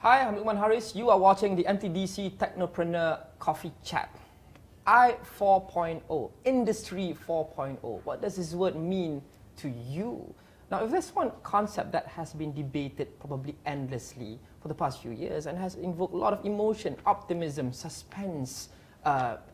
Hi, I'm Luqman Hariz. You are watching the MTDC Technopreneur Coffee Chat. i4.0, Industry 4.0. What does this word mean to you? Now, if there's one concept that has been debated probably endlessly for the past few years and has invoked a lot of emotion, optimism, suspense,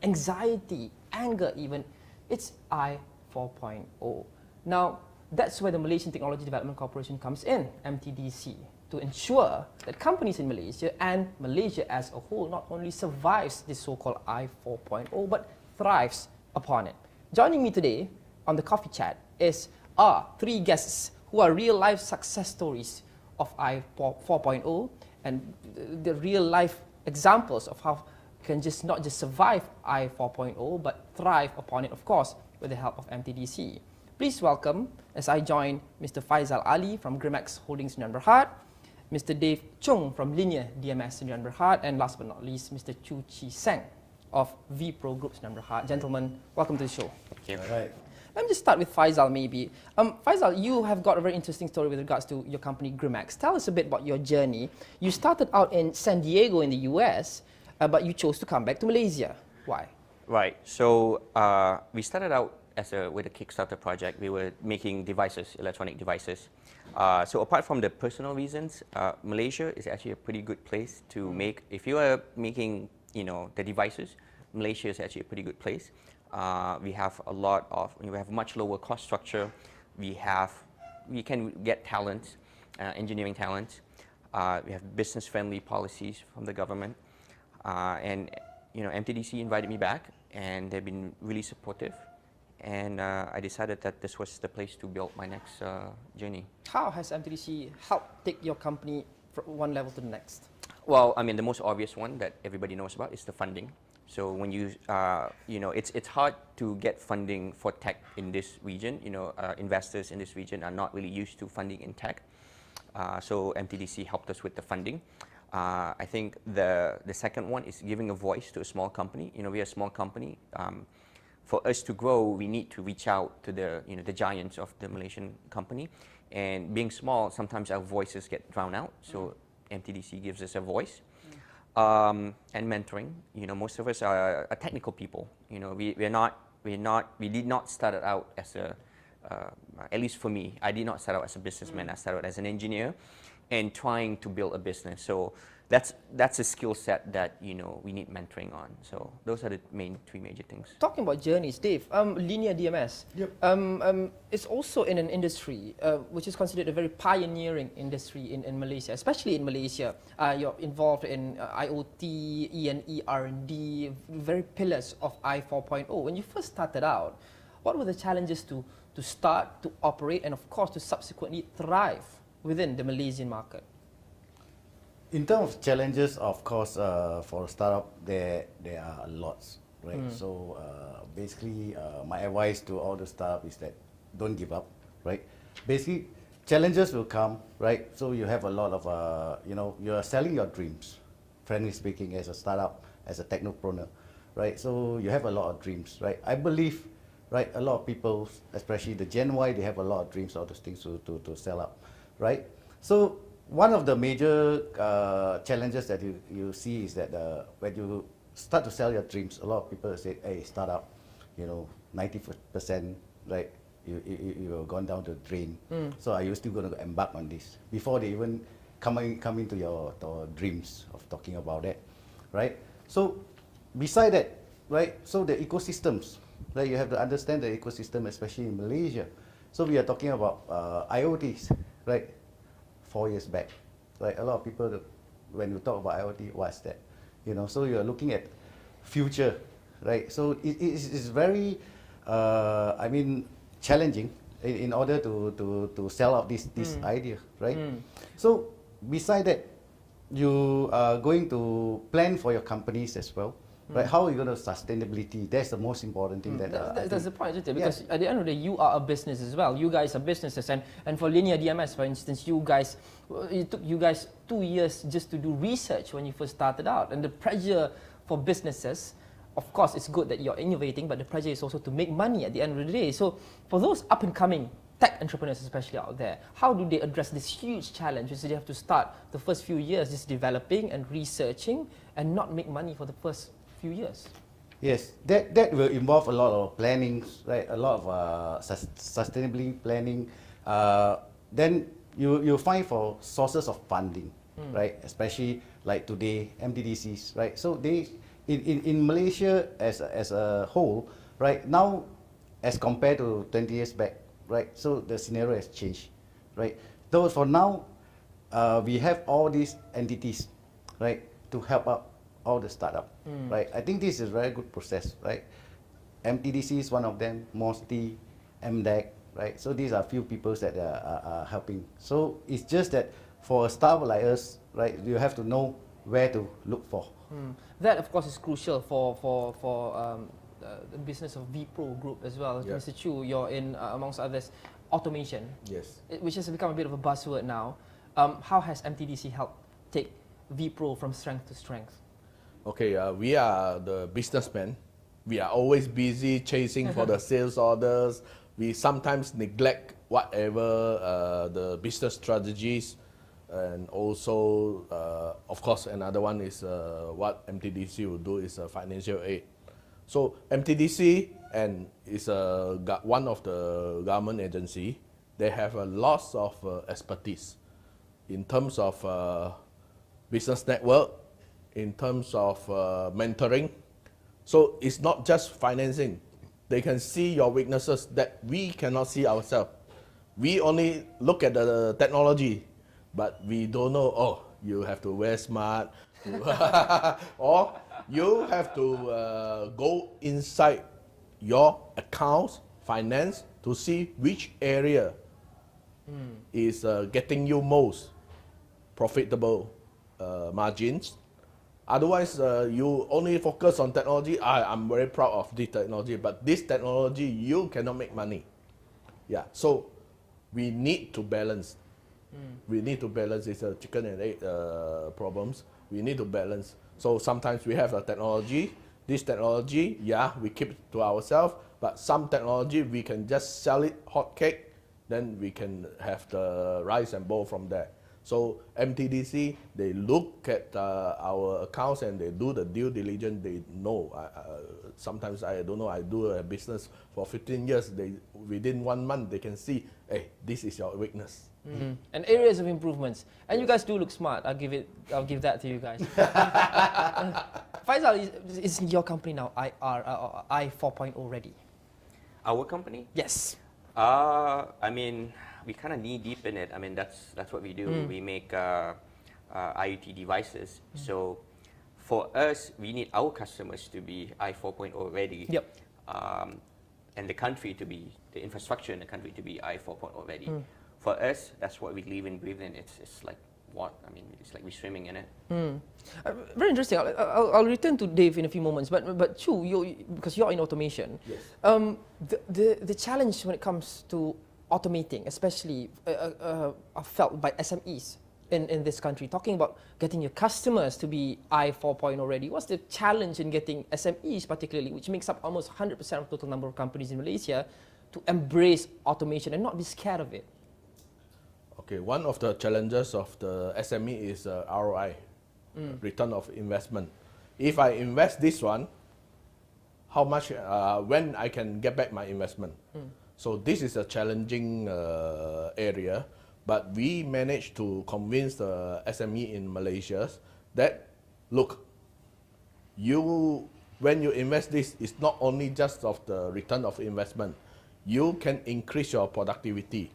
anxiety, anger even, it's i4.0. Now, that's where the Malaysian Technology Development Corporation comes in, MTDC, to ensure that companies in Malaysia and Malaysia as a whole not only survives this so-called i4.0 but thrives upon it. Joining me today on the coffee chat is our three guests who are real-life success stories of i4.0 and the real-life examples of how you can not just survive i4.0 but thrive upon it, of course, with the help of MTDC. Please welcome, as I join Mr. Faizal Ali from Gremax Holdings Sdn Bhd, Mr. Dave Choong from Linear DMS Sdn Bhd, and last but not least, Mr. Chee Seng of Vepro Group Sdn Bhd. Gentlemen, welcome to the show. Thank you. All right. Let me just start with Faizal maybe. Faizal, you have got a very interesting story with regards to your company Gremax. Tell us a bit about your journey. You started out in San Diego in the US, but you chose to come back to Malaysia. Why? Right. So we started out with a Kickstarter project. We were making devices, electronic devices. So apart from the personal reasons, Malaysia is actually a pretty good place to make. If you are making, the devices, Malaysia is actually a pretty good place. We have we have much lower cost structure. We can get talent, engineering talent. We have business-friendly policies from the government, and MTDC invited me back, and they've been really supportive. And I decided that this was the place to build my next journey. How has MTDC helped take your company from one level to the next? Well, I mean, the most obvious one that everybody knows about is the funding. So when it's hard to get funding for tech in this region. Investors in this region are not really used to funding in tech. So MTDC helped us with the funding. I think the second one is giving a voice to a small company. We're a small company. For us to grow, we need to reach out to the giants of the Malaysian company. And being small, sometimes our voices get drowned out. So MTDC gives us a voice. And mentoring. Most of us are technical people. We did not start out as at least for me, I did not start out as a businessman. I started as an engineer and trying to build a business. So that's a skill set that we need mentoring on. So those are the three major things. Talking about journeys, Dave, Linear DMS, Yep. It's also in an industry which is considered a very pioneering industry in Malaysia, especially in Malaysia. You're involved in IoT, E&E R&D, very pillars of i4.0. When you first started out, what were the challenges to start, to operate, and of course to subsequently thrive within the Malaysian market? In terms of challenges, of course, for a startup, there are lots, right? So basically, my advice to all the startup is that don't give up, right? Basically, challenges will come, right? So you have a lot of, you are selling your dreams, frankly speaking, as a startup, as a technopreneur, right? So you have a lot of dreams, right? I believe, right, a lot of people, especially the Gen Y, they have a lot of dreams, all those things to sell up, right? So one of the major challenges that you see is that when you start to sell your dreams, a lot of people say, hey, start up, 90%, right, you've gone down the drain. So are you still going to embark on this? Before they even come into your dreams of talking about it, right? So beside that, right, so the ecosystems, right, you have to understand the ecosystem, especially in Malaysia. So we are talking about IoTs, right? 4 years back, right? A lot of people, when you talk about IoT, what's that? So you are looking at future, right? So it's very, challenging in order to sell out this idea, right? So beside that, you are going to plan for your companies as well. Right? How are you going to sustainability? That's the most important thing. That's the point, isn't it? Because at the end of the day, you are a business as well. You guys are businesses, and for Linear DMS, for instance, it took you guys 2 years just to do research when you first started out, and the pressure for businesses, of course, it's good that you're innovating, but the pressure is also to make money at the end of the day. So for those up and coming tech entrepreneurs especially out there, how do they address this huge challenge? So they have to start the first few years just developing and researching and not make money for the first few years? Yes, that will involve a lot of planning, right? A lot of sustainability planning. Then you find for sources of funding, right? Especially like today, MTDCs, right? So they in Malaysia as a whole, right now, as compared to 20 years back, right? So the scenario has changed, right? Though for now, we have all these entities, right, to help out all the startup, right? I think this is a very good process, right? MTDC is one of them, MOSTI, MDEC, right? So these are few people that are helping. So it's just that for a startup like us, right, you have to know where to look for. That, of course, is crucial for the business of Vepro Group as well. Yeah. Mr. Chu, you're in, amongst others, automation, Yes. which has become a bit of a buzzword now. How has MTDC helped take Vepro from strength to strength? Okay, we are the businessmen. We are always busy chasing for the sales orders. We sometimes neglect whatever the business strategies, and also, of course, another one is what MTDC will do is financial aid. So MTDC and is one of the government agency. They have a lot of expertise in terms of business network, in terms of mentoring. So it's not just financing. They can see your weaknesses that we cannot see ourselves. We only look at the technology, but we don't know, oh, you have to wear smart, or you have to go inside your accounts, finance, to see which area is getting you most profitable margins. Otherwise, you only focus on technology. I'm very proud of this technology, but this technology, you cannot make money. Yeah, so we need to balance. We need to balance. It's a chicken and egg problems. We need to balance. So sometimes we have a technology. This technology, yeah, we keep it to ourselves, but some technology, we can just sell it hot cake, then we can have the rice and bowl from there. So MTDC, they look at our accounts and they do the due diligence. They know. Sometimes I don't know. I do a business for 15 years. Within 1 month, they can see, hey, this is your weakness. And areas of improvements. And you guys do look smart. I'll give that to you guys. Faizal, is your company now i4.0 ready? Our company? Yes. I mean, we kind of knee deep in it. I mean, that's what we do. We make IoT devices. So for us, we need our customers to be i4.0 ready. Yep. And the country to be, the infrastructure in the country to be i4.0 ready. For us, that's what we live and breathe in. It's like what? I mean, it's like we're swimming in it. Very interesting. I'll return to Dave in a few moments. But Chu, because you're in automation, Yes. The challenge when it comes to automating, especially are felt by SMEs in this country. Talking about getting your customers to be i4.0 ready, what's the challenge in getting SMEs particularly, which makes up almost 100% of the total number of companies in Malaysia, to embrace automation and not be scared of it? Okay, one of the challenges of the SME is ROI, return of investment. If I invest this one, how much, when I can get back my investment? So this is a challenging area, but we managed to convince the SME in Malaysia that, look, when you invest this, it's not only just of the return of investment. You can increase your productivity,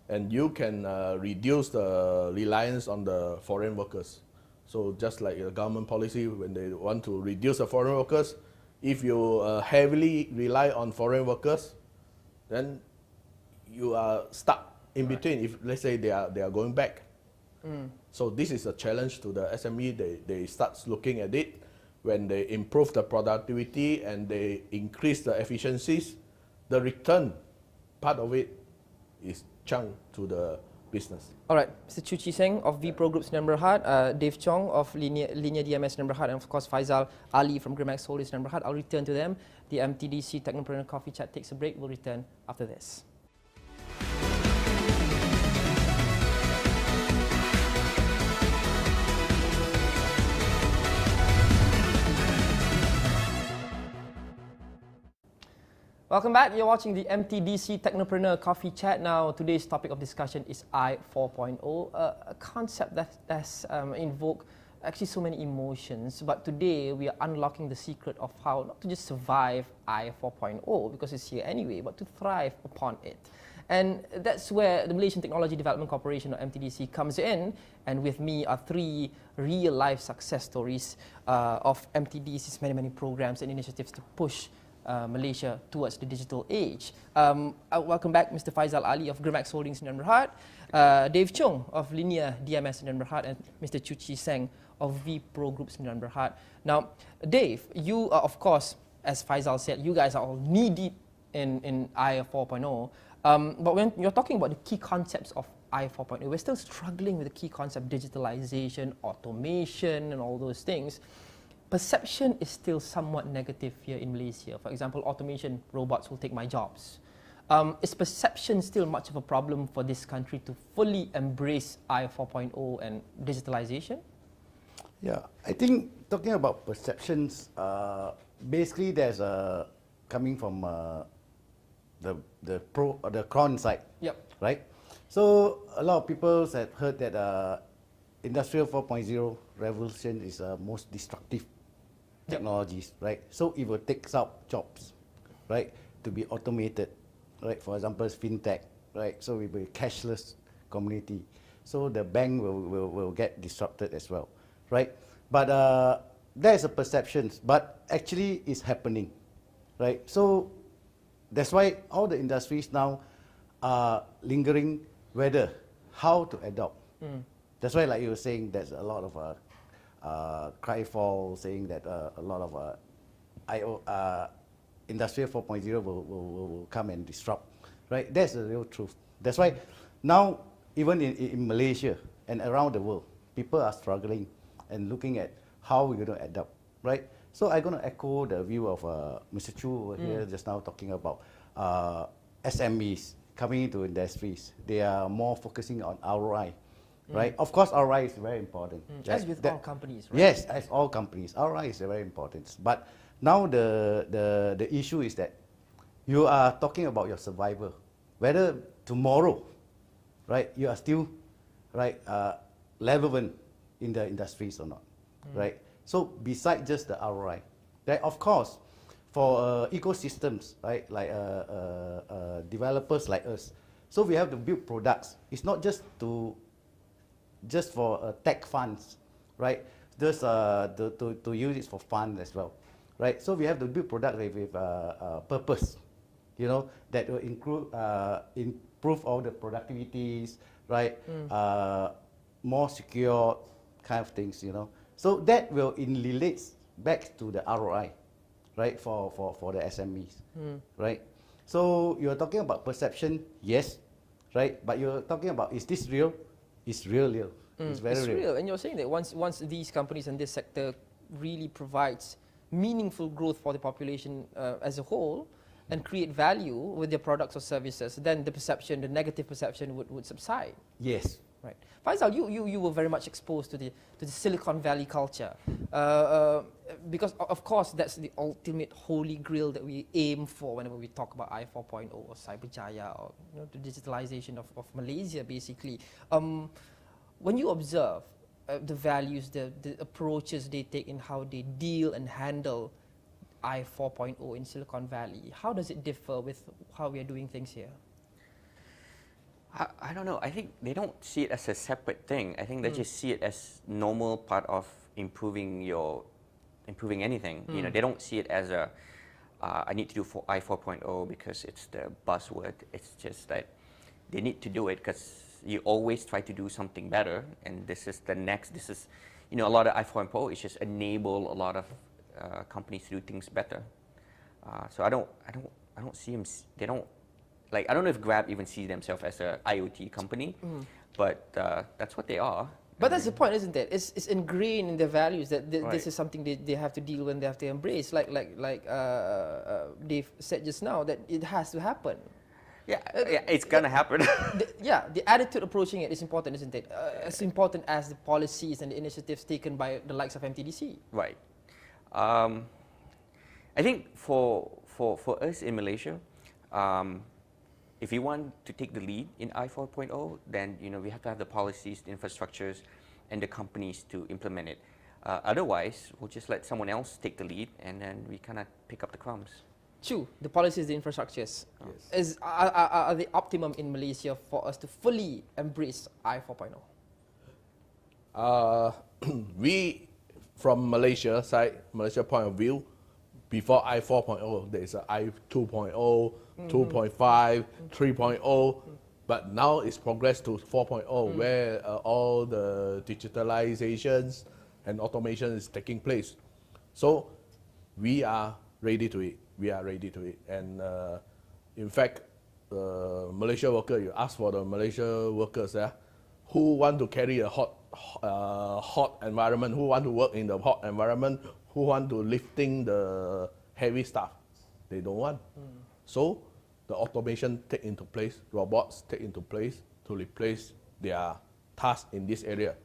and you can reduce the reliance on the foreign workers. So just like the government policy, when they want to reduce the foreign workers, if you heavily rely on foreign workers, then you are stuck in between. If let's say they are going back, so this is a challenge to the SME. They start looking at it. When they improve the productivity and they increase the efficiencies, the return part of it is chunk to the business. All right, Mr. Chu Seng of Vepro Group's Sdn Bhd, Dave Choong of Linear DMS Sdn Bhd, and of course Faizal Ali from Gremax Holdings Sdn Bhd. I'll return to them. The MTDC Technopreneur Coffee Chat takes a break. We'll return after this. Welcome back. You're watching the MTDC Technopreneur Coffee Chat. Now, today's topic of discussion is i4.0, a concept that has invoked actually so many emotions. But today, we are unlocking the secret of how not to just survive i4.0, because it's here anyway, but to thrive upon it. And that's where the Malaysian Technology Development Corporation, or MTDC, comes in. And with me are 3 real-life success stories of MTDC's many programs and initiatives to push Malaysia towards the digital age. Welcome back, Mr. Faizal Ali of Gremax Holdings in Berhad, Dave Choong of Linear DMS in Berhad, and Mr. Chee Seng of Vepro Groups in Berhad. Now, Dave, you are, of course, as Faizal said, you guys are all knee-deep in i4.0. But when you're talking about the key concepts of i4.0, we're still struggling with the key concept, digitalization, automation, and all those things. Perception is still somewhat negative here in Malaysia. For example, automation, robots will take my jobs. Is perception still much of a problem for this country to fully embrace i4.0 and digitalization? Yeah, I think talking about perceptions, basically there's coming from the con side. Yep. Right? So a lot of people have heard that Industrial 4.0 revolution is the most destructive technologies, right? So it will take out jobs, right, to be automated, right? For example, fintech, right? So we will be cashless community. So the bank will get disrupted as well, right? But there's a perception, but actually it's happening, right? So that's why all the industries now are lingering whether how to adopt. That's why, like you were saying, there's a lot of cry for saying that a lot of Industrial 4.0 will come and disrupt, right? That's the real truth. That's why now, even in Malaysia and around the world, people are struggling and looking at how we're going to adapt, right? So I'm going to echo the view of Mr. Chu over here just now, talking about SMEs coming into industries. They are more focusing on ROI. Right? Of course, ROI is very important. As with all companies, right? Yes, as all companies, ROI is very important. But now the issue is that you are talking about your survival. Whether tomorrow, right, you are still, right, relevant in the industries or not, right? So besides just the ROI, right, of course, for ecosystems, right, like developers like us, so we have to build products. It's not just for tech funds, right? Just to use it for fun as well, right? So we have to build products with purpose, you know, that will improve all the productivities, right? More secure kind of things, you know. So that will relates back to the ROI, right? For the SMEs, right? So you're talking about perception, yes, right? But you're talking about, is this real? It's real. It's very real. And you're saying that once these companies in this sector really provides meaningful growth for the population as a whole and create value with their products or services, then the negative perception would subside. Yes. Right. Faizal, you were very much exposed to the Silicon Valley culture, because of course that's the ultimate holy grail that we aim for whenever we talk about i4.0 or Cyberjaya or the digitalization of Malaysia, basically. When you observe the values, the approaches they take in how they deal and handle i4.0 in Silicon Valley, how does it differ with how we are doing things here? I don't know. I think they don't see it as a separate thing. I think they just see it as normal part of improving anything. You know, they don't see it as I need to do for i4.0 because it's the buzzword. It's just that they need to do it because you always try to do something better, and this is the next. This is, you know, a lot of i4.0 is just enable a lot of companies to do things better. So I don't see them. They don't. Like, I don't know if Grab even sees themselves as an IoT company, but that's what they are. But that's the point, isn't it? It's ingrained in their values that this is something they have to deal with and they have to embrace. Like Dave said just now, that it has to happen. Yeah, it's gonna happen. The attitude approaching it is important, isn't it? As important as the policies and the initiatives taken by the likes of MTDC. Right. I think for for us in Malaysia, if you want to take the lead in i4.0, then we have to have the policies, the infrastructures, and the companies to implement it. Otherwise, we'll just let someone else take the lead, and then we kind of pick up the crumbs. True, the policies, the infrastructures, are the optimum in Malaysia for us to fully embrace i4.0? We, from Malaysia point of view, before i4.0, there is a i2.0, 2.5, 3.0, but now it's progressed to 4.0, where all the digitalizations and automation is taking place. So we are ready to it. And in fact, Malaysia worker, you ask for the Malaysia workers who want to carry a hot environment, who want to work in the hot environment, who want to lifting the heavy stuff. They don't want. So the automation take into place, robots take into place to replace their tasks in this area.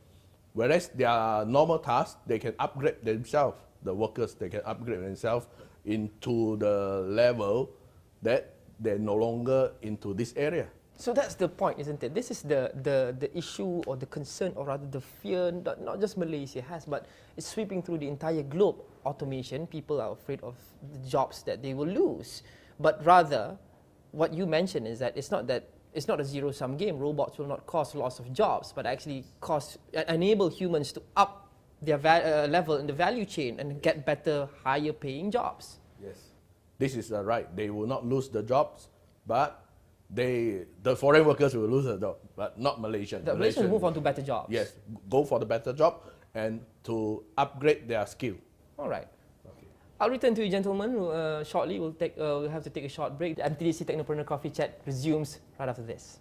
Whereas their normal tasks, they can upgrade themselves. The workers, they can upgrade themselves into the level that they're no longer into this area. So that's the point, isn't it? This is the issue or the concern, or rather the fear, not just Malaysia has, but it's sweeping through the entire globe. Automation, people are afraid of the jobs that they will lose. But rather, what you mentioned is that it's not a zero-sum game. Robots will not cause loss of jobs, but actually enable humans to up their level in the value chain and get better, higher paying jobs. Yes, this is right. They will not lose the jobs, but the foreign workers will lose the job, but not Malaysian. The Malaysians move on to better jobs. Yes, go for the better job and to upgrade their skill. All right. Okay. I'll return to you, gentlemen, shortly. We'll have to take a short break. The MTDC Technopreneur Coffee Chat resumes right after this.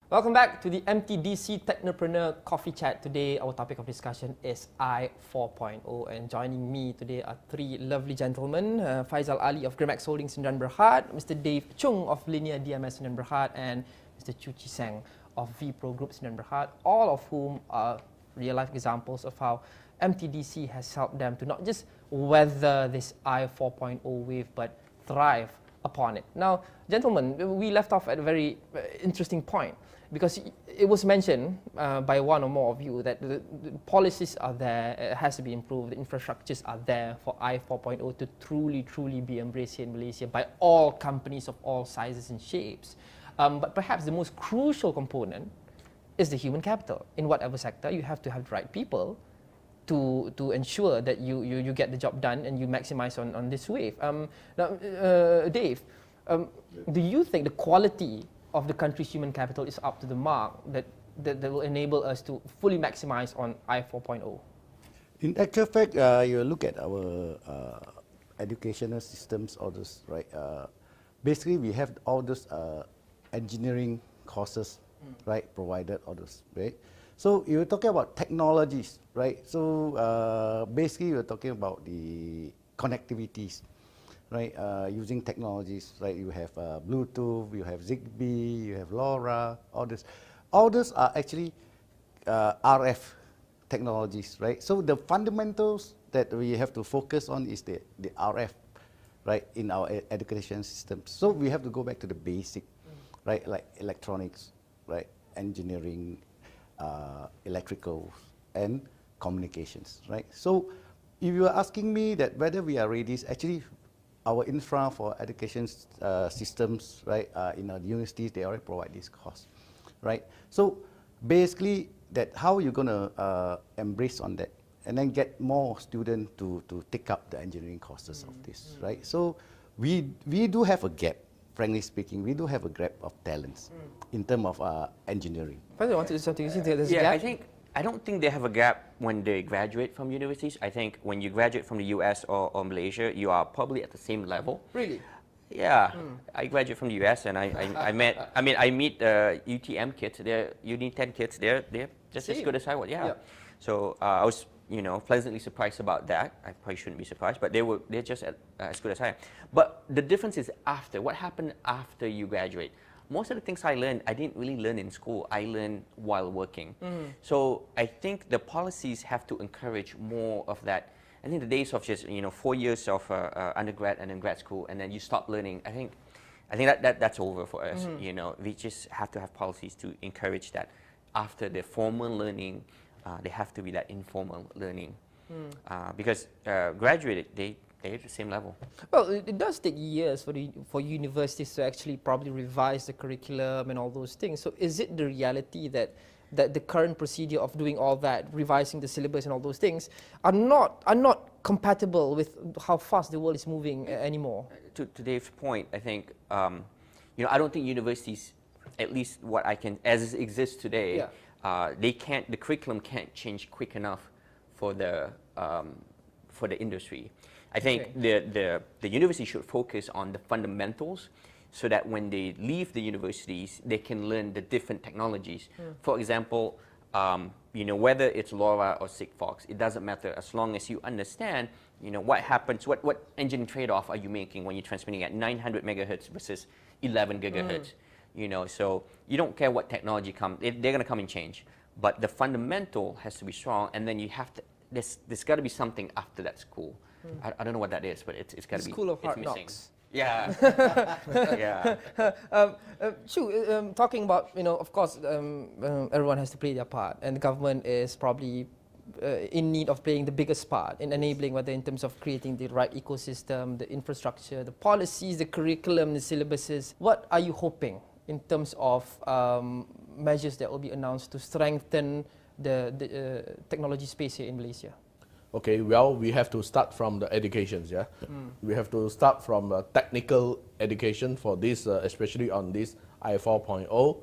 Welcome back to the MTDC Technopreneur Coffee Chat. Today, our topic of discussion is i4.0, and joining me today are three lovely gentlemen: Faizal Ali of Gremax Holdings in Dan Berhad, Mr. Dave Choong of Linear DMS in Dan Berhad, and Mr. Chee Seng of Vepro Groups in Dan Berhad, all of whom are real-life examples of how MTDC has helped them to not just weather this i4.0 wave, but thrive upon it. Now, gentlemen, we left off at a very interesting point, because it was mentioned by one or more of you that the policies are there, it has to be improved, the infrastructures are there for i4.0 to truly be embraced here in Malaysia by all companies of all sizes and shapes. But perhaps the most crucial component is the human capital. In whatever sector, you have to have the right people to ensure that you get the job done and you maximize on this wave. Now, Dave, do you think the quality of the country's human capital is up to the mark that will enable us to fully maximize on i4.0? In actual fact, you look at our educational systems, all those, right? Basically, we have all those engineering courses, right, provided, all those, right? So you're talking about technologies, right? So basically, you're talking about the connectivities, right? Using technologies, right? You have Bluetooth, you have Zigbee, you have LoRa, all this. All those are actually RF technologies, right? So the fundamentals that we have to focus on is the RF, right, in our education systems. So we have to go back to the basic, right, like electronics, right, engineering, electrical, and communications, right? So if you are asking me that whether we are ready, actually our infra for education systems, right, in our universities, they already provide this course, right? So basically, that how you're going to embrace on that, and then get more students to take up the engineering courses of this, right? So we do have a gap, frankly speaking. We do have a gap of talents in terms of engineering. First, I want to do something. You think there's a gap? I don't think they have a gap when they graduate from universities. I think when you graduate from the US or Malaysia, you are probably at the same level. Really? Yeah, I graduate from the US, and I meet UTM kids. They're Uni 10 kids. They're just as good as I was. Yeah. So I was pleasantly surprised about that. I probably shouldn't be surprised, but they're just as good as I am. But the difference is after. What happened after you graduate? most of the things I learned, I didn't really learn in school. I learned while working. So I think the policies have to encourage more of that. I think the days of just 4 years of undergrad and then grad school, and then you stop learning. I think that's over for us. We just have to have policies to encourage that. After the formal learning, they have to be that informal learning, because graduated they're at the same level. Well, it does take years for universities to actually probably revise the curriculum and all those things. So is it the reality that the current procedure of doing all that, revising the syllabus and all those things, are not compatible with how fast the world is moving anymore? To Dave's point, I think I don't think universities, at least what I can, as it exists today, the curriculum can't change quick enough for the industry. I think the university should focus on the fundamentals, so that when they leave the universities, they can learn the different technologies. For example, whether it's LoRa or Sigfox, it doesn't matter as long as you understand, what happens, what engineering trade-off are you making when you're transmitting at 900 megahertz versus 11 gigahertz. So you don't care what technology comes, they're going to come and change. But the fundamental has to be strong, and then you have to, there's got to be something after that school. I don't know what that is, but it's got to be. School of Hard missing. Knocks. Yeah. Yeah. Choo, talking about, of course, everyone has to play their part, and the government is probably in need of playing the biggest part in enabling, whether in terms of creating the right ecosystem, the infrastructure, the policies, the curriculum, the syllabuses. What are you hoping in terms of measures that will be announced to strengthen the technology space here in Malaysia? Okay, well, we have to start from the educations, yeah? We have to start from technical education for this, especially on this i4.0,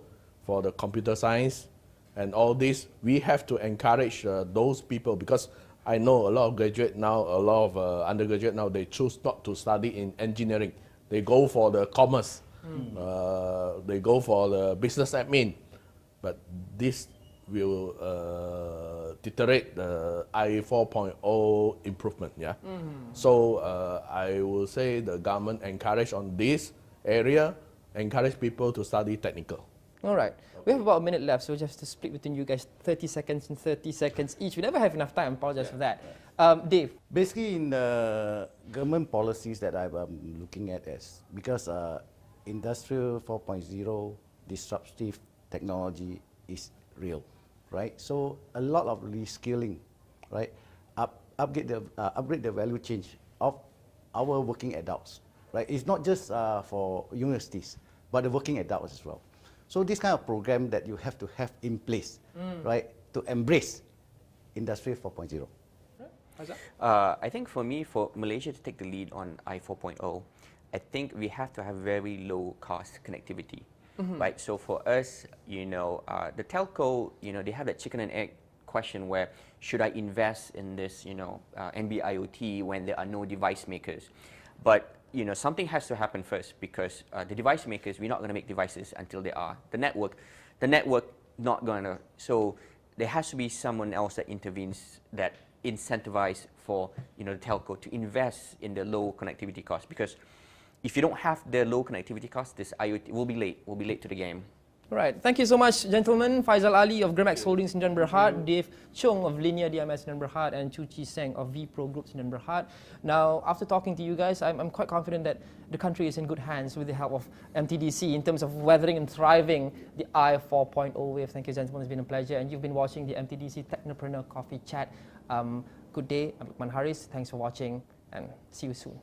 for the computer science and all this. We have to encourage those people, because I know a lot of graduate now, a lot of undergraduate now, they choose not to study in engineering. They go for the commerce, they go for the business admin, but this will deteriorate the i4.0 improvement, yeah. So I will say the government encourage on this area, encourage people to study technical. All right, we have about a minute left, so just to split between you guys, 30 seconds and 30 seconds each. We never have enough time, I apologize for that. Dave? Basically, in the government policies that I'm looking at, is because Industrial 4.0 disruptive technology is real. Right, so a lot of reskilling, right, upgrade the value chain of our working adults, right. It's not just for universities, but the working adults as well. So this kind of program that you have to have in place, right, to embrace Industry 4.0. I think for me, for Malaysia to take the lead on i4.0, I think we have to have very low cost connectivity. Right, so for us, the telco, they have that chicken and egg question where should I invest in this, NB-IoT when there are no device makers? But something has to happen first, because the device makers, we're not going to make devices until they are. The network not going to. So there has to be someone else that intervenes, that incentivize for the telco to invest in the low connectivity cost, because if you don't have the low connectivity cost, this IoT will be late. We'll be late to the game. All right. Thank you so much, gentlemen. Faizal Ali of Gremax Holdings in Dan Berhad, Dave Choong of Linear DMS in Dan Berhad, and Chee Seng of Vepro Groups in Dan Berhad. Now, after talking to you guys, I'm quite confident that the country is in good hands with the help of MTDC in terms of weathering and thriving the i4.0 wave. Thank you, gentlemen. It's been a pleasure. And you've been watching the MTDC Technopreneur Coffee Chat. Good day. I'm Luqman Hariz. Thanks for watching, and see you soon.